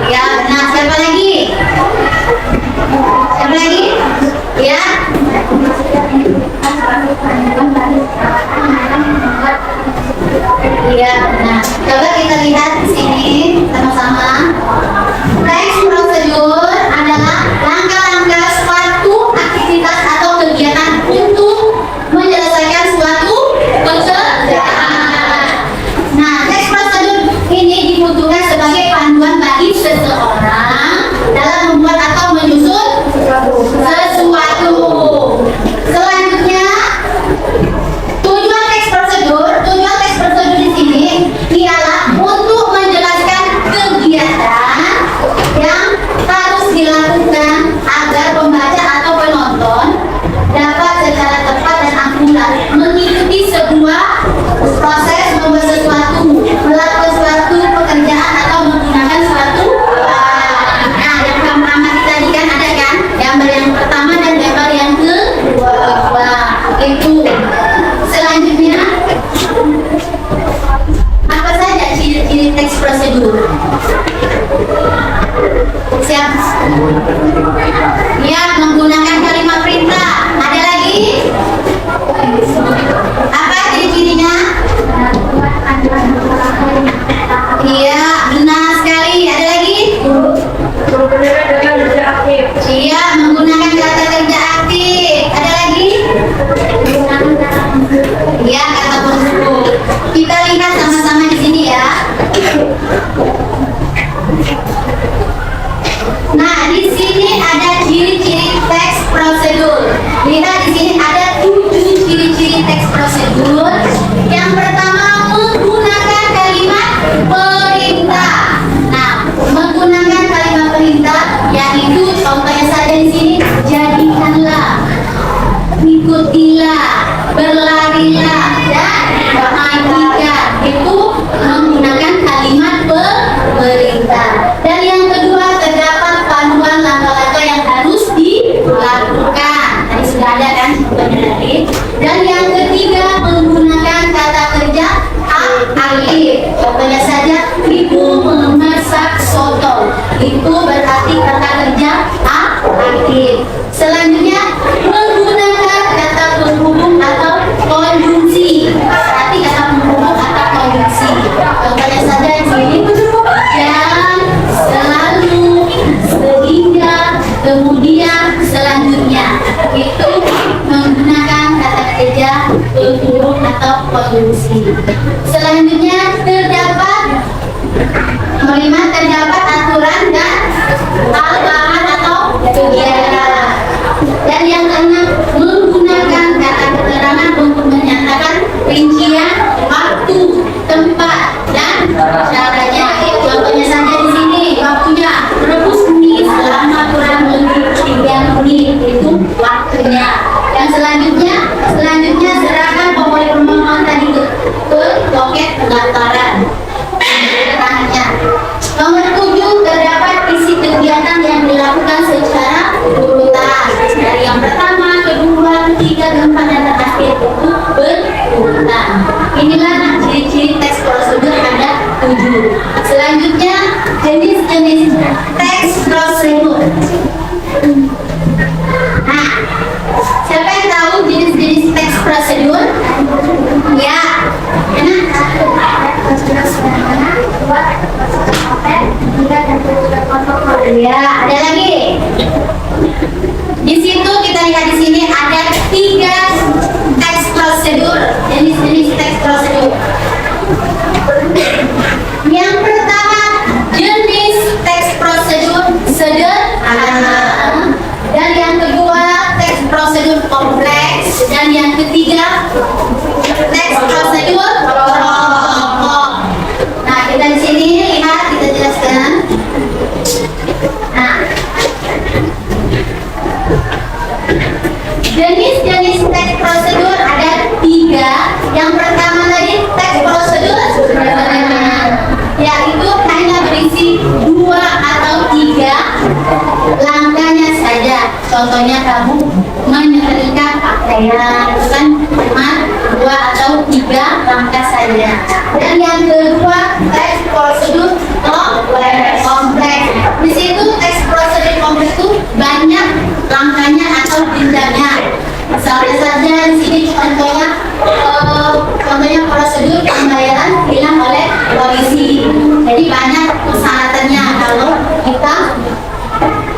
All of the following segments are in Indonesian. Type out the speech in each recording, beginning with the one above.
Ya, nah siapa lagi? Siapa lagi? Ya. Iya, nah coba kita lihat di sini sama-sama. Teks prosedur adalah langkah-langkah suatu aktivitas atau kegiatan untuk menyelesaikan suatu pekerjaan. berlarilah, dan bahagia itu menggunakan kalimat pemerintah. Dan yang kedua terdapat panduan langkah-langkah yang harus dilakukan. Tadi sudah ada kan tadi. Dan yang ketiga menggunakan kata kerja aktif. Contohnya saja, ibu memasak soto. Itu berarti kata kerja aktif. Selanjutnya menggunakan kata penghubung atau konjungsi. Berarti kata penghubung atau konjungsi. Contohnya saja di sini, dan, selalu, sehingga, kemudian, selanjutnya. Itu menggunakan kata kerja penghubung atau konjungsi. Selanjutnya terdapat aturan dan hal-hal atau kegiatan. Dan yang keenam menggunakan kata keterangan untuk menyatakan rincian waktu, tempat, dan caranya. Contohnya saja di sini, waktunya merebus mie selama kurang lebih 3 menit, itu waktunya. Dan selanjutnya serahkan formulir permohonan tadi ke loket pendaftaran. Keterangannya. Nomor 7 terdapat isi kegiatan yang dilakukan secara berurutan. Dari yang pertama, kedua, ketiga, keempat, dan terakhir itu berurutan. Inilah ciri-ciri teks prosedur ada 7. Selanjutnya jenis-jenis teks prosedur. Nah, siapa yang tahu jenis-jenis teks prosedur? Ya, ya, ada lagi. Di situ kita lihat di sini ada 3 teks prosedur, jenis-jenis teks prosedur. Yang pertama, jenis teks prosedur sederhana. Dan yang kedua, teks prosedur kompleks. Dan yang ketiga, teks prosedur pokok. Nah, kita di sini lihat, kita jelaskan. Nah, jenis-jenis teks prosedur ada 3. Yang pertama tadi teks prosedur sederhana, yaitu hanya berisi 2 atau 3 langkahnya saja. Contohnya kamu menyetrika pakaian, itu kan cuma 2 atau 3 langkah saja. Dan yang kedua, teks prosedur kompleks. Di situ teks prosedur kompleks itu banyak langkahnya atau jenjangnya. Misalnya saja di sini contohnya prosedur pembayaran tilang oleh polisi. Jadi banyak persyaratannya kalau kita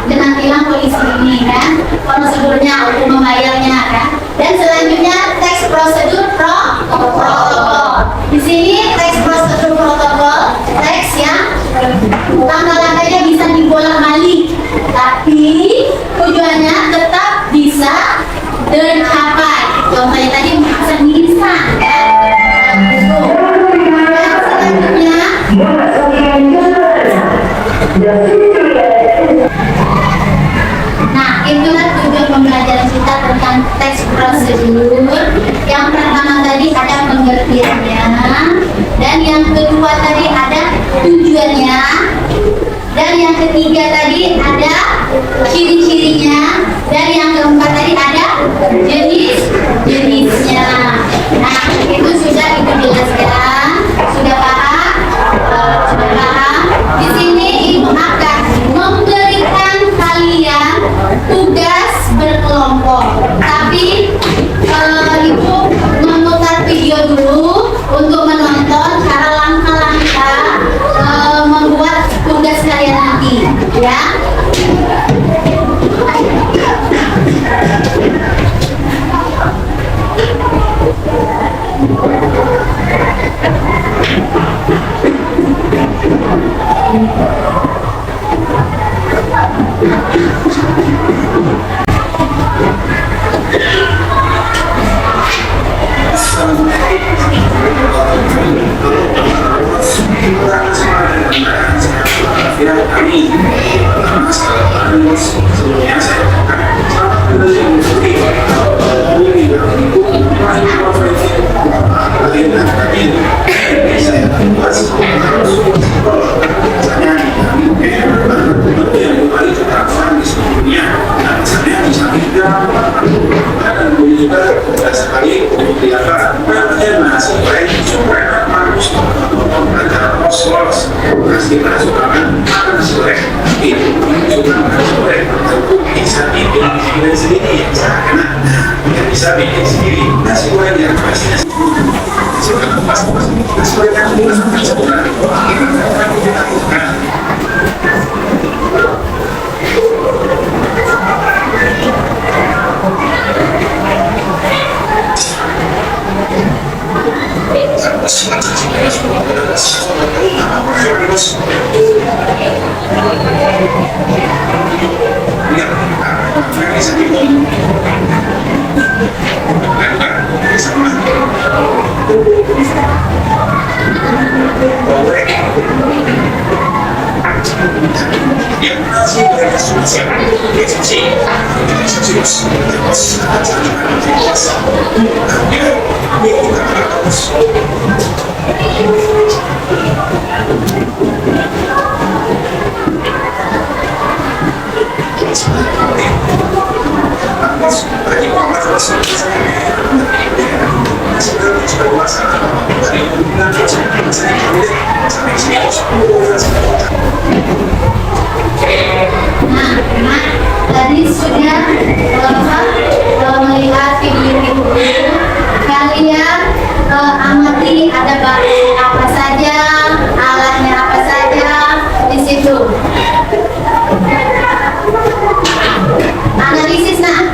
dengan tilang polisi ini kan, prosedurnya untuk membayarnya kan. Dan selanjutnya teks prosedur protokol. Di sini teks prosedur protokol, teks yang langkah-langkahnya bisa dibolak-balik, tapi tujuannya tetap bisa tercapai. Contohnya tadi pesan instan kan. Dan selanjutnya, nah, itulah tujuan pembelajaran kita tentang teks prosedur. Yang pertama tadi ada pengertiannya, dan yang kedua tadi ada tujuannya, dan yang ketiga tadi ada ciri-cirinya, dan yang keempat tadi ada jenis-jenisnya. Nah, itu sudah kita jelaskan, sudah paham? Sudah paham? Di sini Ibu akan memberikan kalian tugas berkelompok, tapi Ibu memutar video dulu untuk menonton cara langkah-langkah membuat tugas kalian nanti, ya. Sebelumnya saya juga tidak sekali kelihatan nasi goreng bagus antara polos nasi masuk makan nasi goreng itu juga nasi goreng tentu bisa bikin sendiri karena yang bisa bikin sendiri nasi goreng yang pasti nasi goreng Tadi sudah melihat video itu, kalian amati ada bahan apa saja, alatnya apa saja di situ. Analisis nah,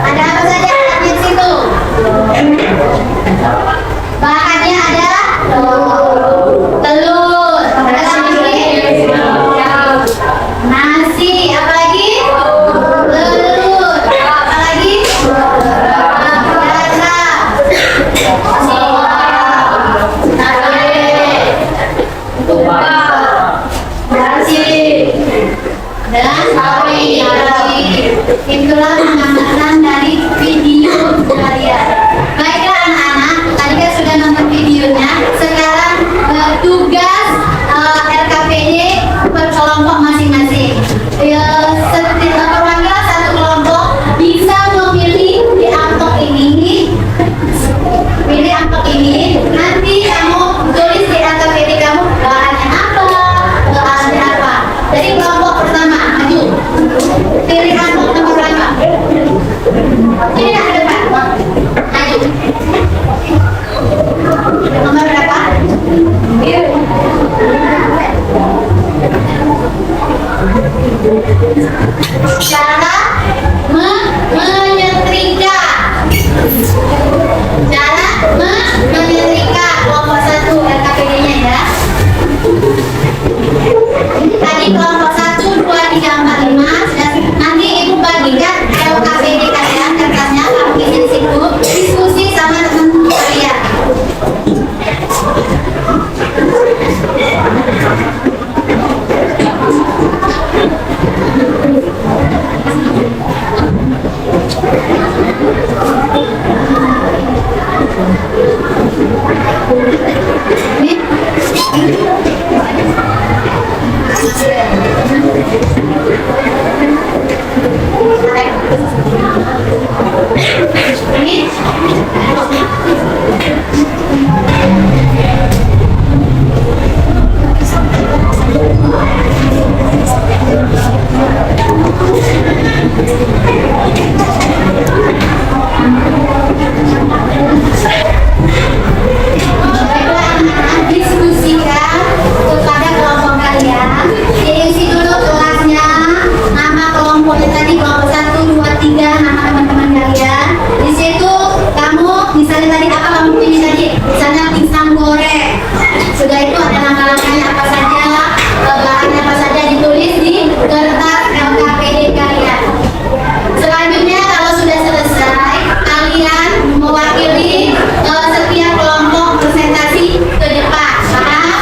ada apa saja di situ? Bahannya ada telur, ada lagi nasi, apa lagi? Telur, apa lagi? Dan sawi. Itulah pengamatan dari video kalian. Baiklah anak-anak, tadi kan sudah nonton videonya. Sekarang tugas RKPD per kelompok masing-masing. Perwakilan satu kelompok bisa memilih di amplop ini. Pilih amplop ini. Nanti kamu tulis di RKPD kamu bahannya apa, bahannya apa. Jadi kelompok pertama maju. Pilih amplop nomor berapa? Ini ke depan. Maju. Nomor berapa? Cara menyetrika. Cara menyetrika kelompok 1 RKPD-nya ya. Tadi kelompok 1, 2, 3, 4, 5. Nanti ibu bagikan LKPD kalian kertasnya, kamu isi di situ, diskusi sama teman-teman kalian. Diskusikan kepada kelompok kalian. Diisi dulu kelasnya, nama kelompoknya tadi, kelompok 1, 2, 3, nama teman-teman kalian. Di situ kamu misalnya tadi apa kamu pilih tadi? Misalnya pisang goreng. Sudah itu ada langkah-langkahnya apa saja, bahannya apa saja, ditulis di kertas LKPD kalian. Selanjutnya kalau sudah selesai, kalian mewakili setiap kelompok presentasi ke depan. Paham?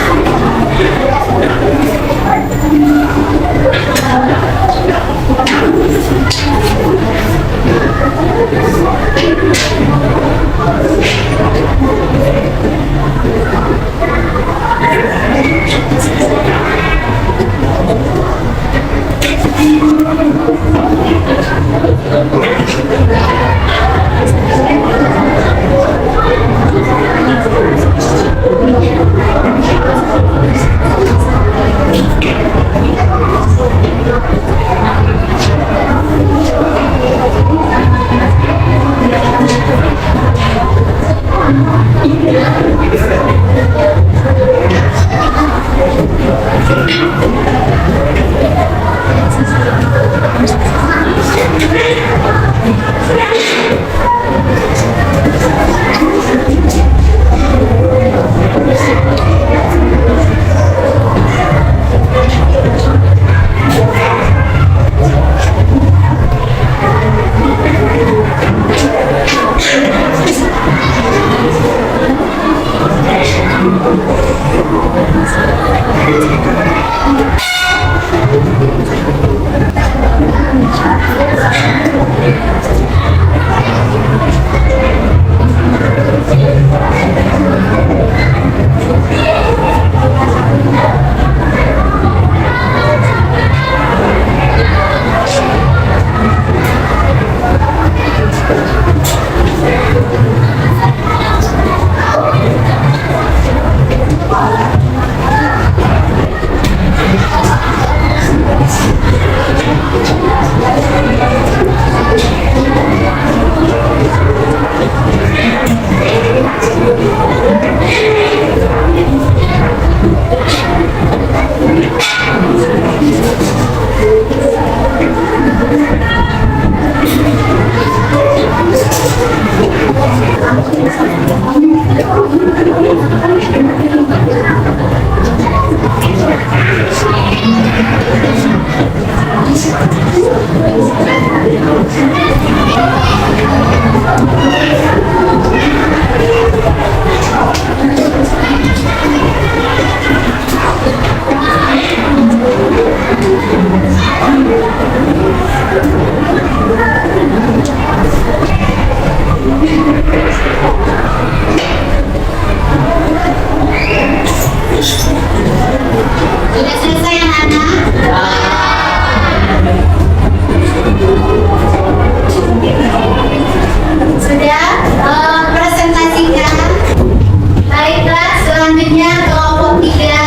Sudah selesai anak-anak? Sudah presentasikan. Baiklah, selanjutnya kelompok 3.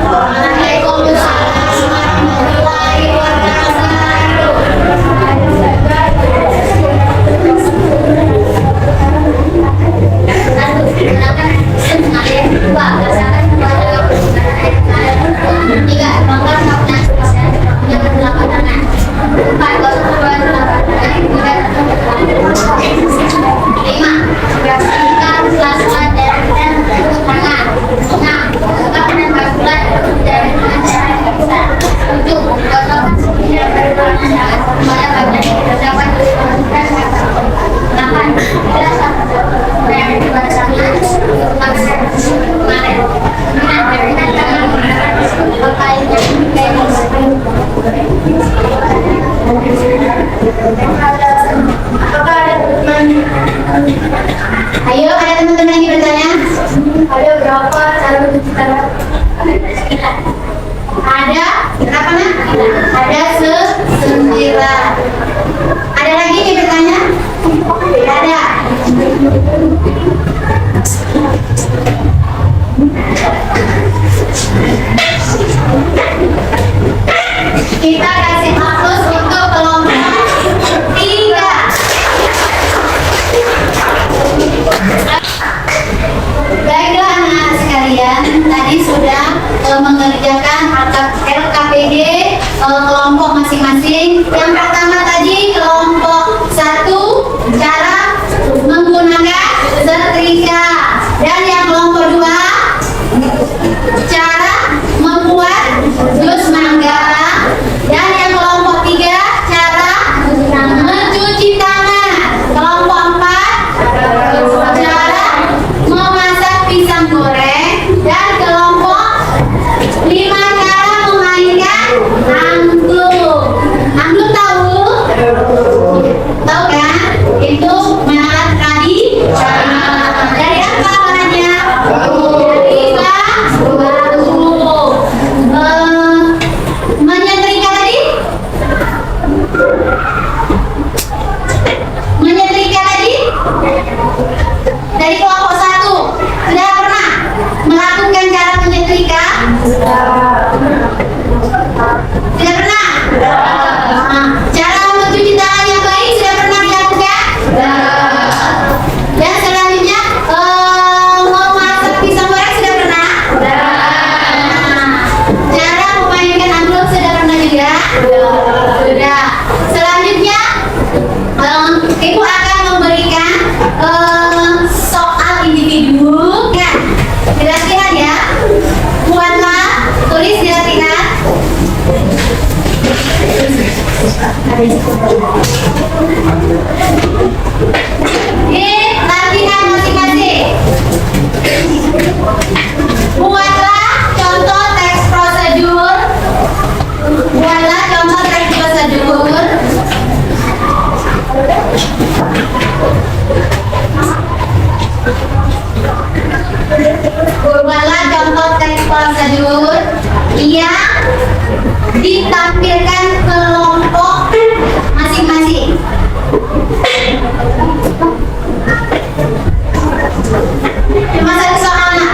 Waalaikumsalam warahmatullahi Ayo, ada teman-teman yang bertanya? Ada berapa cara mencuci tangan? Ada berapa nak? Ada 9. Ada lagi yang bertanya? Ada. Kita kasih aplaus untuk kelompok 3. Baiklah anak sekalian, tadi sudah mengerjakan LKPD kelompok masing-masing. Yang pertama tadi kelompok 1 cara menggunakan setrika, dan yang kelompok 2 cara membuat jus manggala, dan yang kelompok 3 cara mencuci tangan. Kelompok 4 cara memasak pisang goreng, dan kelompok 5 cara memainkan angklung. Angklung tahu? Tahu kan? Itu alat tradisional. Dari apa warnanya? Dari bambu. Menyetrika tadi? Menyetrika tadi? Dari kelompok 1 sudah pernah melakukan cara menyetrika? Sudah pernah? Cara mencuci tangan yang baik sudah pernah dilakukan? Dan selanjutnya memasak pisang goreng sudah pernah? Cara memainkan angklung sudah pernah juga? Sudah. Selanjutnya Ibu akan memberikan soal individu. Ya, kira-kira ya. Buatlah, tulis kira-kira. Ini latihan masing-masing. Buatlah contoh teks prosedur. Buatlah contoh teks prosedur. Buatlah contoh teks prosedur yang ditampilkan kelompok masing-masing. Cuma satu soal nak.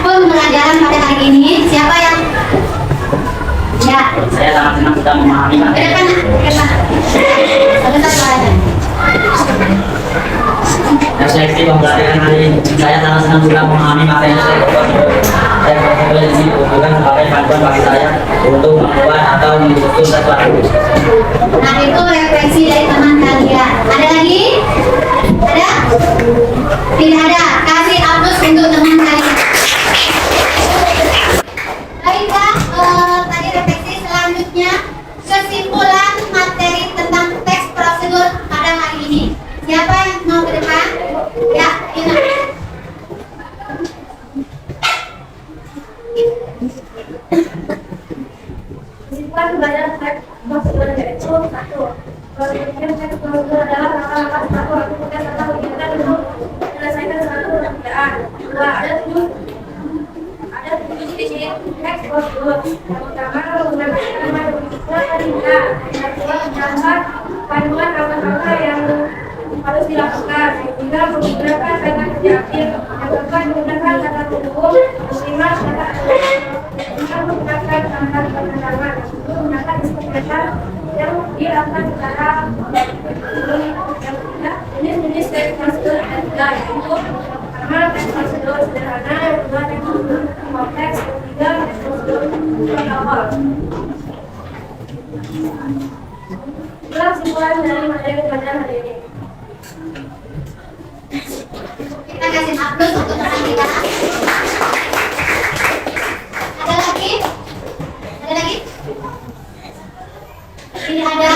pembelajaran pada hari ini. Siapa yang ya? Saya sangat senang sudah memahami Ke depan, ke depan. Ada satu aja. refleksi pembelajaran hari ini. Saya sangat senang sudah memahami materi saya prosedur ini bukan sebagai panduan bagi saya untuk membuat atau menyusun sesuatu. Nah, itu refleksi dari teman kalian. Ada lagi? Ada? Tidak ada. Kasih aplaus untuk teman kalian. Baiklah, tadi refleksi. Selanjutnya kesimpulan materi tentang teks prosedur pada hari ini. Siapa yang mau ke depan? Ya, Ina. Kesimpulan pembelajaran teks prosedur yaitu 1. Pengertian teks prosedur adalah langkah-langkah satu aktivitas atau kegiatan untuk menyelesaikan suatu pekerjaan. 2. Ada tujuh ciri-ciri teks prosedur. Yang pertama, menggunakan kalimat berikutnya. Yang kedua, mencatat panduan langkah-langkah yang harus dilakukan. Yang ketiga, menggunakan kata kerja aktif. Yang keempat, menggunakan kata pendukung. Yang kelima, kata menggunakan kata penentangan. Menggunakan kesepakatan yang dilakukan secara yang ketiga, jenis-jenis teks prosedur ada tiga, yaitu pertama teks prosedur sederhana, yang kedua teks prosedur kompleks, yang ketiga teks prosedur awal. Itulah kesimpulan dari materi pembelajaran hari ini. Kita kasih aplaus untuk teman kita. Ada lagi? Ada lagi? Ini ada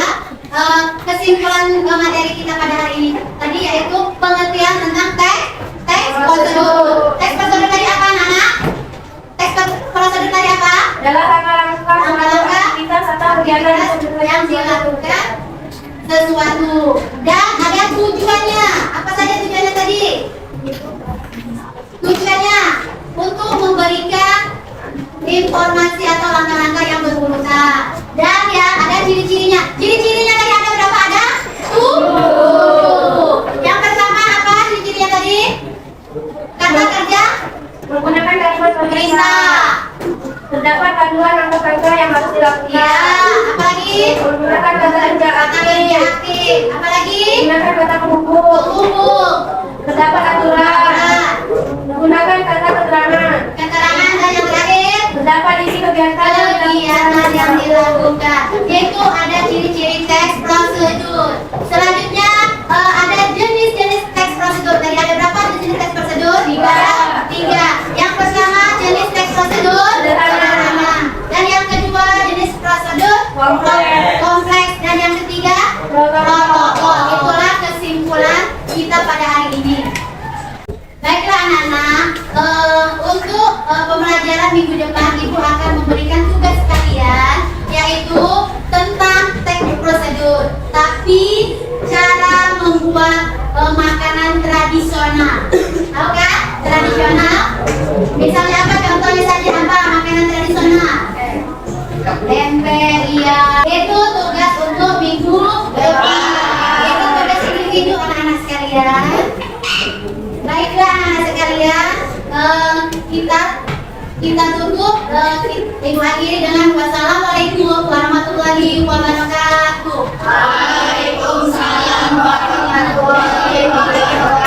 kesimpulan materi kita pada hari ini. Tadi yaitu pengertian tentang teks prosedur. Teks prosedur tadi apa, anak? Teks prosedur tadi apa? Adalah langkah-langkah aktivitas atau kegiatan yang dilakukan sesuatu dan ada tujuannya. Apa saja tujuannya tadi? Tujuannya untuk memberikan informasi atau langkah-langkah yang berurutan. Dan ya ada ciri-cirinya. Ciri-cirinya tadi ada berapa? Ada 7. Yang pertama apa ciri-cirinya tadi? Kata kerja menggunakan kalimat perintah. terdapat panduan langkah-langkah yang harus dilakukan. Ya, apalagi? Menggunakan kata kerja Kata kerja aktif. Apalagi? menggunakan kata penghubung. Umum. Terdapat aturan. Menggunakan kata keterangan. Keterangan dan yang terakhir Terdapat isi kegiatan yang dilakukan. Yaitu ada ciri-ciri teks prosedur. Selanjutnya ada jenis-jenis teks prosedur. Tadi ada berapa jenis teks prosedur? 3. Yang pertama jenis teks prosedur sederhana. Dan yang kedua jenis prosedur kompleks. Dan yang ketiga protokol. Itulah kesimpulan kita pada hari ini. Baiklah anak-anak, untuk pembelajaran minggu depan Ibu akan memberikan tugas kalian yaitu tentang teknik prosedur, tapi cara membuat makanan tradisional. Tahu kan? Tradisional. Misalnya apa? Contohnya saja apa makanan tradisional? Tempe, iya. Itu tugas untuk minggu depan. Itu tugas individu anak-anak sekalian. Baiklah anak-anak sekalian, kita tutup, Ibu akhiri dengan wassalamualaikum warahmatullahi wabarakatuh. Waalaikumsalam warahmatullahi wabarakatuh.